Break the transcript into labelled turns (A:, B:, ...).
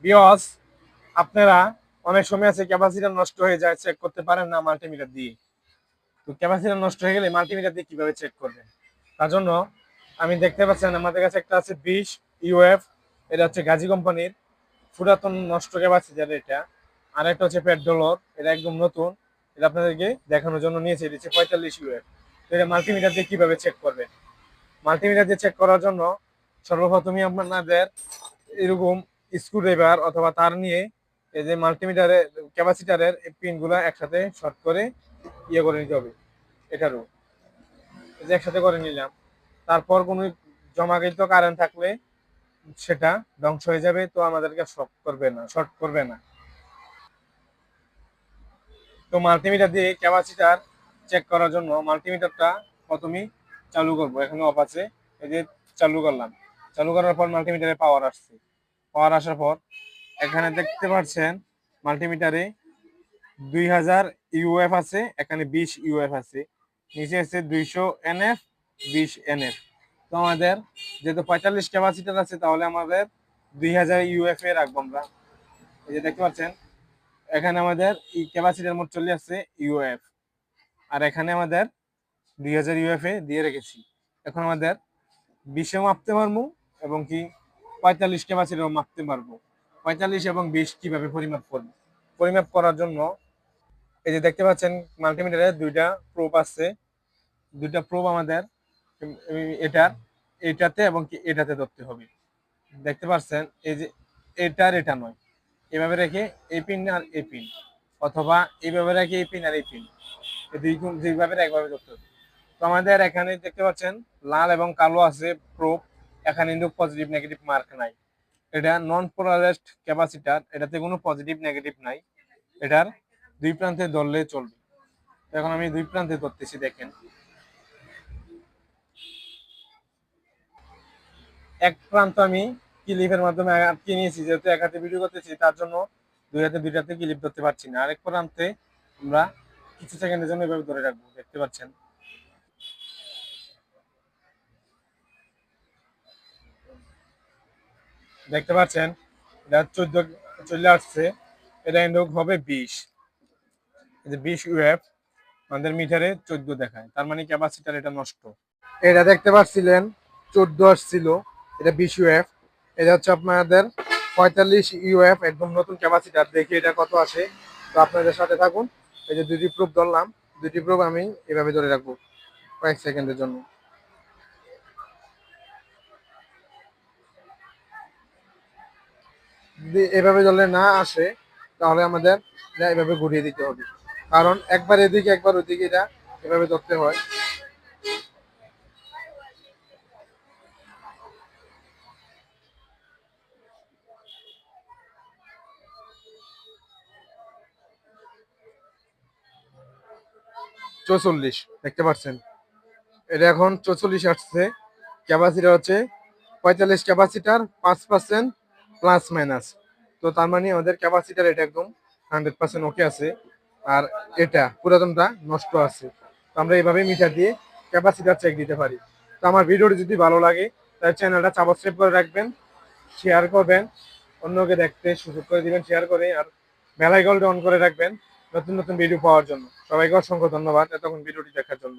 A: Because আপনারা অনেক সময় আছে ক্যাপাসিটার নষ্ট হয়ে যায়, চেক করতে পারেন না মাল্টিমিটার দিয়ে। তো ক্যাপাসিটার নষ্ট হয়ে গেলে মাল্টিমিটার দিয়ে কিভাবে চেক করবেন? তার জন্য আমি দেখতে পাচ্ছেন আমাদের কাছে একটা আছে 20 ইউএফ। এটা হচ্ছে গাজী কোম্পানির পুরাতন নষ্ট ক্যাপাসিটার এটা। আর একটা হচ্ছে পেট্রোলর, এটা একদম নতুন। এটা আপনাদেরকে দেখানোর জন্য নিয়েছে। এটা হচ্ছে 45 ইউএফ। তো এটা মাল্টিমিটার দিয়ে কিভাবে চেক করবেন? মাল্টিমিটার দিয়ে চেক করার জন্য সর্বপ্রথমই আপনাদের এরকম স্ক্রুড্রাইভার অথবা তার নিয়ে এই যে মাল্টিমিটারের ক্যাপাসিটারের পিনগুলো একসাথে শর্ট করে করে নিতে হবে। এটারও এই যে একসাথে করে নিলাম। তারপর কোনো জমাকৃত কারেন্ট থাকলে সেটা ধ্বংস হয়ে যাবে, তো আমাদেরকে শর্ট করবে না। তো মাল্টিমিটার দিয়ে ক্যাপাসিটার চেক করার জন্য মাল্টিমিটারটা প্রথমেই চালু করব। এখানে অফ আছে, এই যে চালু করলাম। চালু করার পর মাল্টিমিটারে পাওয়ার আসছে। পাওয়ার আসার পর এখানে দেখতে পাচ্ছেন মাল্টিমিটারে 2000 ইউএফ আছে, এখানে 20 ইউএফ আছে, নিচে আছে 200 এনএফ, 20 এনএফ। তো আমাদের যেহেতু 45 ক্যাপাসিটার আছে, তাহলে আমাদের 2000 ইউএফ এ রাখবো আমরা। এই যে দেখতে পাচ্ছেন এখানে আমাদের ক্যাপাসিটার মোট চলে আসছে ইউএফ, আর এখানে আমাদের 2000 ইউএফ এ দিয়ে রেখেছি। এখন আমাদের 20 মাপতে পারবো এবং কি 45 ক্যাপাসিটারও মাপতে পারবো। 45 এবং 20 কিভাবে পরিমাপ করবো? পরিমাপ করার জন্য এই যে দেখতে পাচ্ছেন মাল্টিমিটারে দুইটা প্রোব আছে। দুইটা প্রোব আমাদের এটার এটাতে এবং কি এটাতে ধরতে হবে। দেখতে পাচ্ছেন এই যে এটার এটা নয়, এভাবে রেখে এই পিন আর এই পিন, অথবা এইভাবে রেখে এই পিন আর এই পিন, এই দুইভাবে একভাবে ধরতে হবে। তো আমাদের এখানে দেখতে পাচ্ছেন লাল এবং কালো আছে প্রোব, এখানে কিন্তু পজিটিভ নেগেটিভ মার্ক নাই। এটা নন পোলারাইজড ক্যাপাসিটার, এটাতে কোনো পজিটিভ নেগেটিভ নাই। এটার দুই প্রান্তে ধরলে চলবে। এখন আমি দুই প্রান্তে ধরতেছি, দেখেন। এক প্রান্ত আমি ক্লিপের মাধ্যমে আটকে নিয়েছি, যেহেতু এক হাতে ভিডিও করতেছি তার জন্য দুই হাতে দুইটাতে ক্লিপ ধরতে পারছি না। আরেক প্রান্তে আমরা কিছু সেকেন্ডের জন্য এভাবে ধরে রাখবো, দেখতে পাচ্ছেন। দেখতে পাচ্ছেন এটা 14 চলে আসছে। এটা কিন্তু হবে 20। এই যে 20 ইউএফ আমাদের মিটারে 14 দেখায়, তার মানে ক্যাপাসিটার এটা নষ্ট। এটা দেখতে পাচ্ছিলেন 14 আসছিল, এটা 20 ইউএফ। এটা হচ্ছে আপনাদের 45 ইউএফ, একদম নতুন ক্যাপাসিটার। দেখি এটা কত আসে। তো আপনাদের সাথে থাকুন। এই যে দুটি প্রুফ ধরলাম, দুটি প্রুফ আমি এভাবে ধরে রাখবো কয়েক সেকেন্ডের জন্য। যদি এভাবে ধরলে না আসে, তাহলে আমাদের এটা এভাবে ঘুরিয়ে দিতে হবে, কারণ একবার এদিকে একবার ওদিকে এটা এভাবে ধরতে হয়। 44 দেখতে পাচ্ছেন, এটা এখন 44 আসছে। ক্যাপাসিটার হচ্ছে 45 ক্যাপাসিটার 5% প্লাস মাইনাস। তো তার মানে আমাদের ক্যাপাসিটার এটা একদম 100% ওকে আছে, আর এটা পুরাতনটা নষ্ট আছে। তো আমরা এইভাবে মিটার দিয়ে ক্যাপাসিটার চেক দিতে পারি। তো আমার ভিডিওটি যদি ভালো লাগে তাহলে চ্যানেলটা সাবস্ক্রাইব করে রাখবেন, শেয়ার করবেন, অন্যকে দেখতে সুযোগ করে দিবেন শেয়ার করে, আর বেল আইকনটা অন করে রাখবেন নতুন নতুন ভিডিও পাওয়ার জন্য। সবাইকে অসংখ্য ধন্যবাদ এতক্ষণ ভিডিওটি দেখার জন্য।